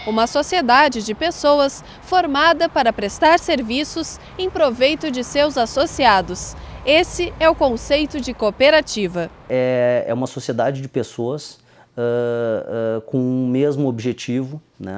uma sociedade de pessoas formada para prestar serviços em proveito de seus associados. Esse é o conceito de cooperativa. É uma sociedade de pessoas com o mesmo objetivo, né?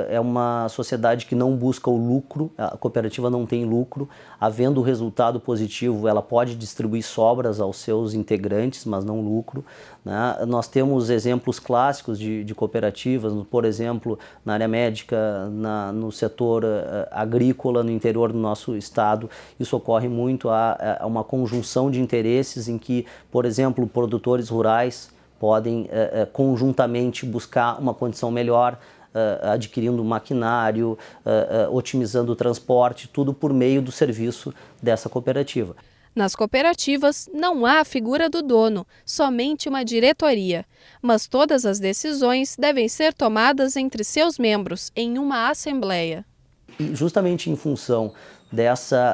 É uma sociedade que não busca o lucro, a cooperativa não tem lucro. Havendo resultado positivo, ela pode distribuir sobras aos seus integrantes, mas não lucro, né? Nós temos exemplos clássicos de cooperativas, por exemplo, na área médica, no setor agrícola, no interior do nosso estado. Isso ocorre muito, há uma conjunção de interesses em que, por exemplo, produtores rurais podem conjuntamente buscar uma condição melhor, adquirindo maquinário, otimizando o transporte, tudo por meio do serviço dessa cooperativa. Nas cooperativas não há a figura do dono, somente uma diretoria. Mas todas as decisões devem ser tomadas entre seus membros, em uma assembleia. E justamente em função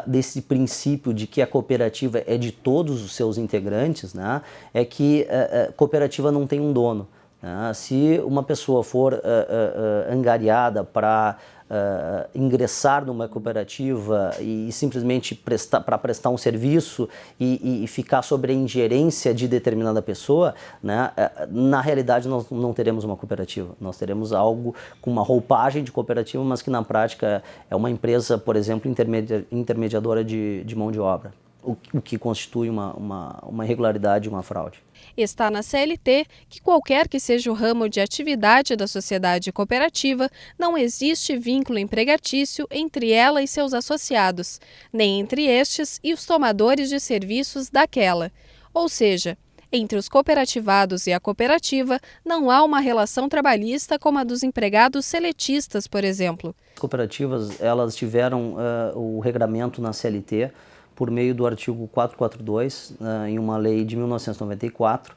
desse princípio de que a cooperativa é de todos os seus integrantes, né, é que a cooperativa não tem um dono, né? Se uma pessoa for angariada para ingressar numa cooperativa e simplesmente para prestar um serviço e ficar sob a ingerência de determinada pessoa, né, na realidade nós não teremos uma cooperativa, nós teremos algo com uma roupagem de cooperativa, mas que na prática é uma empresa, por exemplo, intermediadora de mão de obra, o que constitui uma irregularidade e uma fraude. Está na CLT que qualquer que seja o ramo de atividade da sociedade cooperativa, não existe vínculo empregatício entre ela e seus associados, nem entre estes e os tomadores de serviços daquela. Ou seja, entre os cooperativados e a cooperativa, não há uma relação trabalhista como a dos empregados seletistas, por exemplo. As cooperativas, elas tiveram o regramento na CLT, por meio do artigo 442, em uma lei de 1994,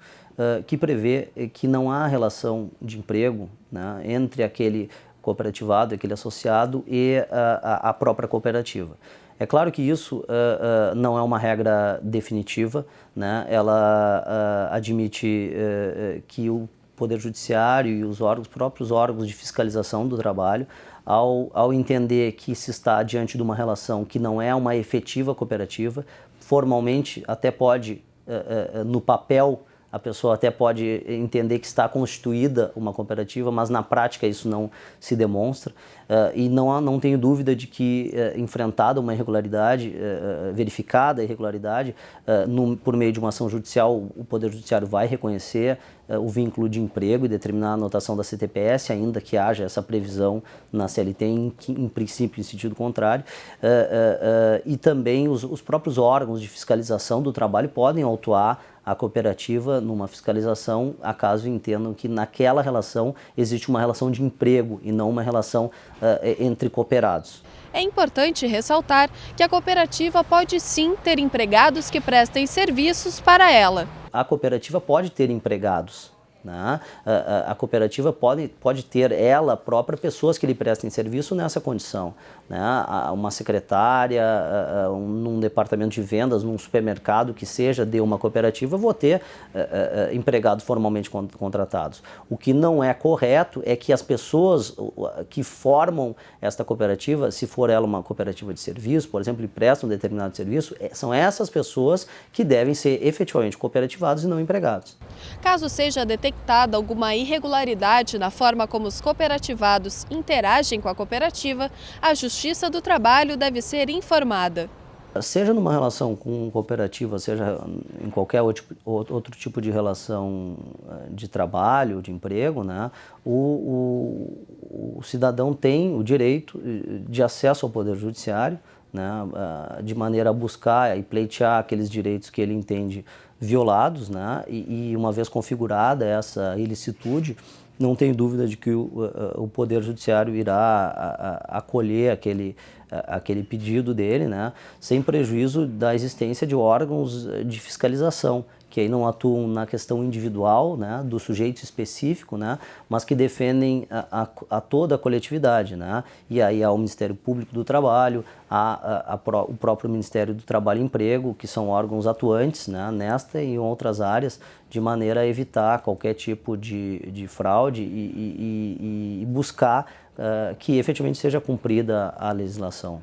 que prevê que não há relação de emprego, né, entre aquele cooperativado, aquele associado e a própria cooperativa. É claro que isso não é uma regra definitiva, né, ela admite que o Poder Judiciário e os próprios órgãos de fiscalização do trabalho, ao entender que se está diante de uma relação que não é uma efetiva cooperativa, formalmente até pode, no papel, a pessoa até pode entender que está constituída uma cooperativa, mas na prática isso não se demonstra. E não tenho dúvida de que, enfrentada uma irregularidade, verificada a irregularidade, por meio de uma ação judicial, o Poder Judiciário vai reconhecer o vínculo de emprego e determinar a anotação da CTPS, ainda que haja essa previsão na CLT, em princípio, em sentido contrário. E também os próprios órgãos de fiscalização do trabalho podem autuar a cooperativa numa fiscalização, acaso entendam que naquela relação existe uma relação de emprego e não uma relação entre cooperados. É importante ressaltar que a cooperativa pode sim ter empregados que prestem serviços para ela. A cooperativa pode ter empregados, né? A cooperativa pode ter ela própria pessoas que lhe prestem serviço nessa condição, né? Uma secretária, num departamento de vendas, num supermercado que seja de uma cooperativa, vou ter empregados formalmente contratados. O que não é correto é que as pessoas que formam esta cooperativa, se for ela uma cooperativa de serviço, por exemplo, e prestam um determinado serviço, são essas pessoas que devem ser efetivamente cooperativados e não empregados. Caso seja detectada alguma irregularidade na forma como os cooperativados interagem com a cooperativa, a Justiça do Trabalho deve ser informada. Seja numa relação com cooperativa, seja em qualquer outro tipo de relação de trabalho, de emprego, né, o cidadão tem o direito de acesso ao Poder Judiciário, né, de maneira a buscar e pleitear aqueles direitos que ele entende violados, né, e uma vez configurada essa ilicitude, não tenho dúvida de que o Poder Judiciário irá acolher aquele pedido dele, né, sem prejuízo da existência de órgãos de fiscalização, que aí não atuam na questão individual, né, do sujeito específico, né, mas que defendem a toda a coletividade, né, e aí há o Ministério Público do Trabalho, o próprio Ministério do Trabalho e Emprego, que são órgãos atuantes, né, nesta e em outras áreas, de maneira a evitar qualquer tipo de fraude e buscar que efetivamente seja cumprida a legislação.